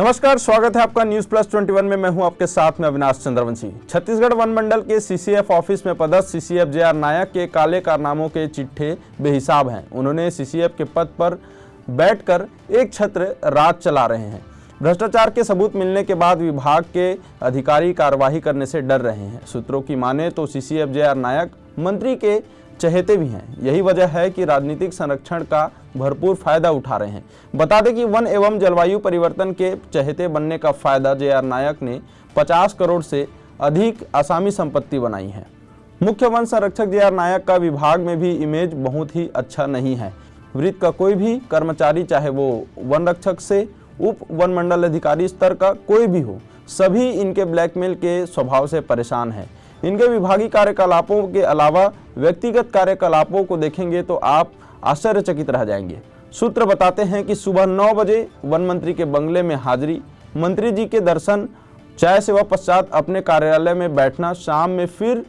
नमस्कार, स्वागत है आपका न्यूज प्लस 21 में। मैं हूं आपके साथ में अविनाश चंद्रवंशी। छत्तीसगढ़ वन मंडल के सीसीएफ ऑफिस में पदस्थ सीसीएफ जेआर नायक के काले कारनामों के चिट्ठे बेहिसाब हैं। उन्होंने सीसीएफ के पद पर बैठकर एक छत्र राज चला रहे हैं। भ्रष्टाचार के सबूत मिलने के बाद विभाग के अधिकारी कार्रवाई करने से डर रहे हैं। सूत्रों की माने तो सीसीएफ जेआर नायक मंत्री के चहेते भी हैं। यही वजह है कि राजनीतिक संरक्षण का भरपूर फायदा उठा रहे हैं। बता दें कि वन एवं जलवायु परिवर्तन के चहेते बनने का फायदा जेआर नायक ने 50 करोड़ से अधिक असामी संपत्ति बनाई है। मुख्य वन संरक्षक जेआर नायक का विभाग में भी इमेज बहुत ही अच्छा नहीं है। वृत्त का कोई भी कर्मचारी, चाहे वो वन रक्षक से उप वन मंडल अधिकारी स्तर का कोई भी हो, सभी इनके ब्लैकमेल के स्वभाव से परेशान है। इनके विभागीय कार्यकलापों के अलावा व्यक्तिगत कार्यकलापों को देखेंगे तो आप आश्चर्यचकित रह जाएंगे। सूत्र बताते हैं कि सुबह 9 बजे वन मंत्री के बंगले में हाजिरी, मंत्री जी के दर्शन, चाय सेवा पश्चात अपने कार्यालय में बैठना, शाम में फिर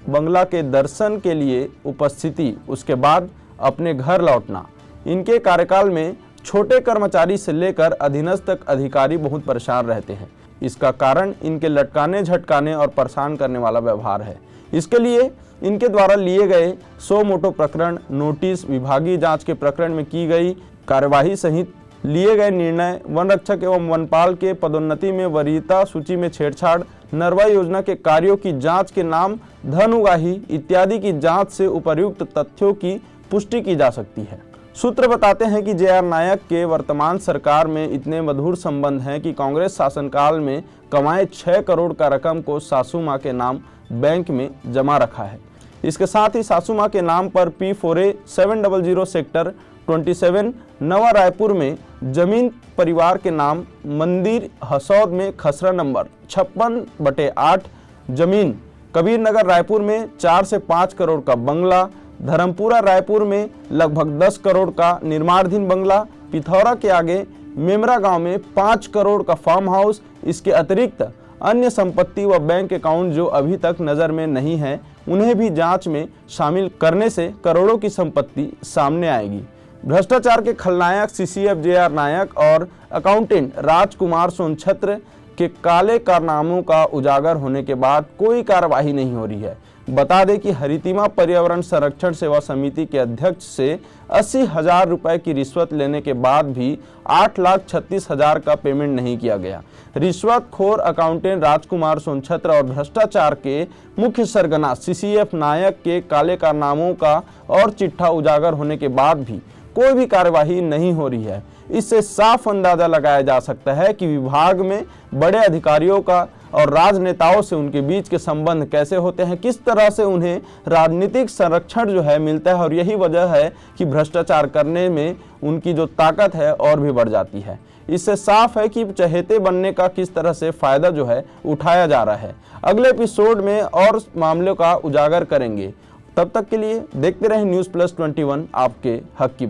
बंगला के दर्शन के लिए उपस्थिति, उसके बाद अपने घर लौटना। इनके कार्यकाल में छोटे कर्मचारी से लेकर अधीनस्थ तक अधिकारी बहुत परेशान रहते हैं। इसका कारण इनके लटकाने, झटकाने और परेशान करने वाला व्यवहार है। इसके लिए इनके द्वारा लिए गए 100 मोटो प्रकरण, नोटिस, विभागीय जांच के प्रकरण में की गई कार्यवाही सहित लिए गए निर्णय, वन रक्षक एवं वनपाल के पदोन्नति में वरीयता सूची में छेड़छाड़, नरवा योजना के कार्यों की जांच के नाम धन उगाही इत्यादि की जांच से उपर्युक्त तथ्यों की पुष्टि की जा सकती है। सूत्र बताते हैं कि जेआर नायक के वर्तमान सरकार में इतने मधुर संबंध हैं कि कांग्रेस शासनकाल में कमाए 6 करोड़ का रकम को सासू मां के नाम बैंक में जमा रखा है। इसके साथ ही सासू मां के नाम पर P4A 700 सेक्टर 27 नवा रायपुर में जमीन परिवार के नाम, मंदिर हसौद में खसरा नंबर 56/8 जमीन, कबीर नगर रायपुर में 4 से 5 करोड़ का बंगला, धर्मपुरा रायपुर में लगभग 10 करोड़ का निर्माणाधीन बंगला, पिथौरा के आगे मेमरा गांव में 5 करोड़ का फार्म हाउस। इसके अतिरिक्त अन्य संपत्ति व बैंक अकाउंट जो अभी तक नजर में नहीं है, उन्हें भी जांच में शामिल करने से करोड़ों की संपत्ति सामने आएगी। भ्रष्टाचार के खलनायक सीसीएफ जेआर नायक और अकाउंटेंट राजकुमार सोनछत्र के काले कारनामों का उजागर होने के बाद कोई कार्रवाई नहीं हो रही है। बता दें कि हरितिमा पर्यावरण संरक्षण सेवा समिति के अध्यक्ष से 80,000 रुपए की रिश्वत लेने के बाद भी 8,36,000 का पेमेंट नहीं किया गया। रिश्वतखोर अकाउंटेंट राजकुमार सोनछत्र और भ्रष्टाचार के मुख्य सरगना सीसीएफ नायक के काले कारनामों का और चिट्ठा उजागर होने के बाद भी कोई भी कार्यवाही नहीं हो रही है। इससे साफ अंदाजा लगाया जा सकता है कि विभाग में बड़े अधिकारियों का और राजनेताओं से उनके बीच के संबंध कैसे होते हैं, किस तरह से उन्हें राजनीतिक संरक्षण जो है मिलता है, और यही वजह है कि भ्रष्टाचार करने में उनकी जो ताकत है और भी बढ़ जाती है। इससे साफ है कि चहेते बनने का किस तरह से फायदा जो है उठाया जा रहा है। अगले एपिसोड में और मामलों का उजागर करेंगे। तब तक के लिए देखते रहें न्यूज़ प्लस 21, आपके हक की।